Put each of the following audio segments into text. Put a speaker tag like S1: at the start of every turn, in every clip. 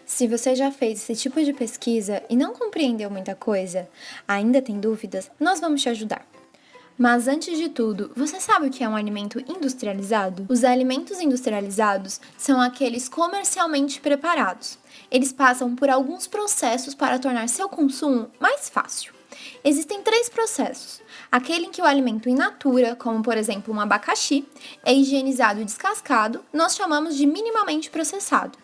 S1: Se você já fez esse tipo de pesquisa e não compreendeu muita coisa, ainda tem dúvidas, nós vamos te ajudar. Mas antes de tudo, você sabe o que é um alimento industrializado? Os alimentos industrializados são aqueles comercialmente preparados. Eles passam por alguns processos para tornar seu consumo mais fácil. Existem 3 processos. Aquele em que o alimento in natura, como por exemplo um abacaxi, é higienizado e descascado, nós chamamos de minimamente processado.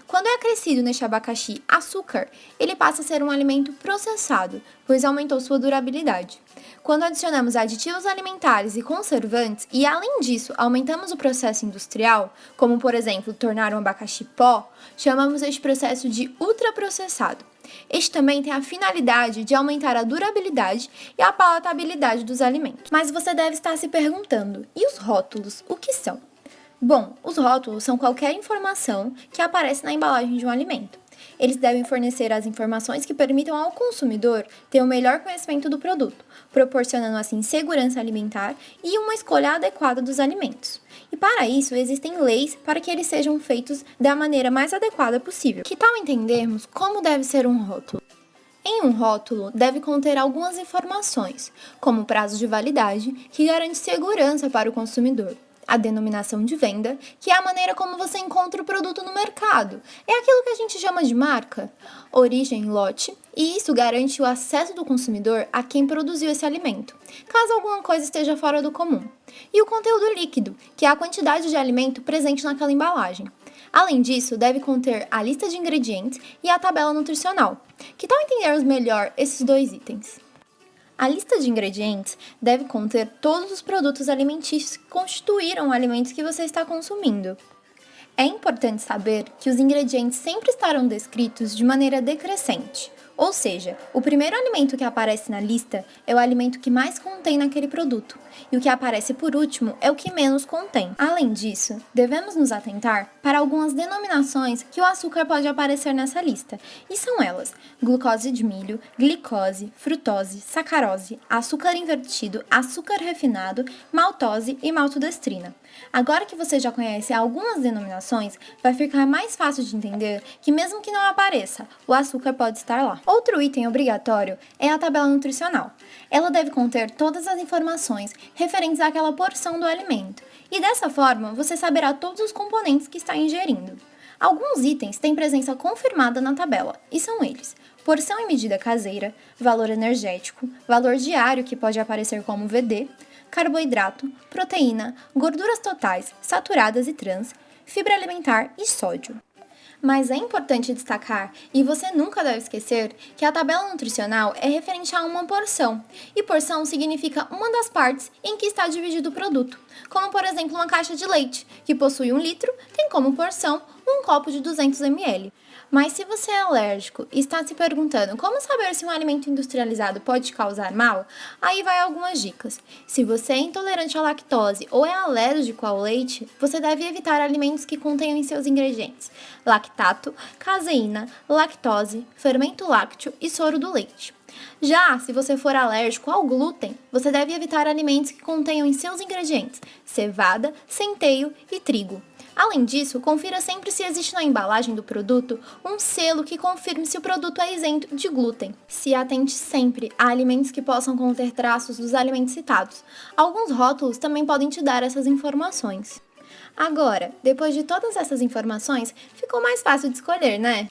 S1: Quando é acrescido neste abacaxi açúcar, ele passa a ser um alimento processado, pois aumentou sua durabilidade. Quando adicionamos aditivos alimentares e conservantes e, além disso, aumentamos o processo industrial, como por exemplo tornar um abacaxi pó, chamamos este processo de ultraprocessado. Este também tem a finalidade de aumentar a durabilidade e a palatabilidade dos alimentos. Mas você deve estar se perguntando, e os rótulos, o que são? Bom, os rótulos são qualquer informação que aparece na embalagem de um alimento. Eles devem fornecer as informações que permitam ao consumidor ter o melhor conhecimento do produto, proporcionando assim segurança alimentar e uma escolha adequada dos alimentos. E para isso, existem leis para que eles sejam feitos da maneira mais adequada possível. Que tal entendermos como deve ser um rótulo? Em um rótulo, deve conter algumas informações, como o prazo de validade, que garante segurança para o consumidor. A denominação de venda, que é a maneira como você encontra o produto no mercado. É aquilo que a gente chama de marca. Origem e lote, e isso garante o acesso do consumidor a quem produziu esse alimento, caso alguma coisa esteja fora do comum. E o conteúdo líquido, que é a quantidade de alimento presente naquela embalagem. Além disso, deve conter a lista de ingredientes e a tabela nutricional. Que tal entendermos melhor esses 2 itens? A lista de ingredientes deve conter todos os produtos alimentícios que constituíram o alimento que você está consumindo. É importante saber que os ingredientes sempre estarão descritos de maneira decrescente, ou seja, o primeiro alimento que aparece na lista é o alimento que mais contém naquele produto, e o que aparece por último é o que menos contém. Além disso, devemos nos atentar para algumas denominações que o açúcar pode aparecer nessa lista, e são elas: glucose de milho, glicose, frutose, sacarose, açúcar invertido, açúcar refinado, maltose e maltodestrina. Agora que você já conhece algumas denominações, vai ficar mais fácil de entender que mesmo que não apareça, o açúcar pode estar lá. Outro item obrigatório é a tabela nutricional. Ela deve conter todas as informações referentes àquela porção do alimento, e dessa forma você saberá todos os componentes que está ingerindo. Alguns itens têm presença confirmada na tabela, e são eles: porção e medida caseira, valor energético, valor diário que pode aparecer como VD, carboidrato, proteína, gorduras totais, saturadas e trans, fibra alimentar e sódio. Mas é importante destacar, e você nunca deve esquecer, que a tabela nutricional é referente a uma porção, e porção significa uma das partes em que está dividido o produto, como por exemplo uma caixa de leite, que possui 1 litro, tem como porção um copo de 200 ml. Mas se você é alérgico e está se perguntando como saber se um alimento industrializado pode te causar mal, aí vai algumas dicas. Se você é intolerante à lactose ou é alérgico ao leite, você deve evitar alimentos que contenham em seus ingredientes lactato, caseína, lactose, fermento lácteo e soro do leite. Já se você for alérgico ao glúten, você deve evitar alimentos que contenham em seus ingredientes cevada, centeio e trigo. Além disso, confira sempre se existe na embalagem do produto um selo que confirme se o produto é isento de glúten. Se atente sempre a alimentos que possam conter traços dos alimentos citados. Alguns rótulos também podem te dar essas informações. Agora, depois de todas essas informações, ficou mais fácil de escolher, né?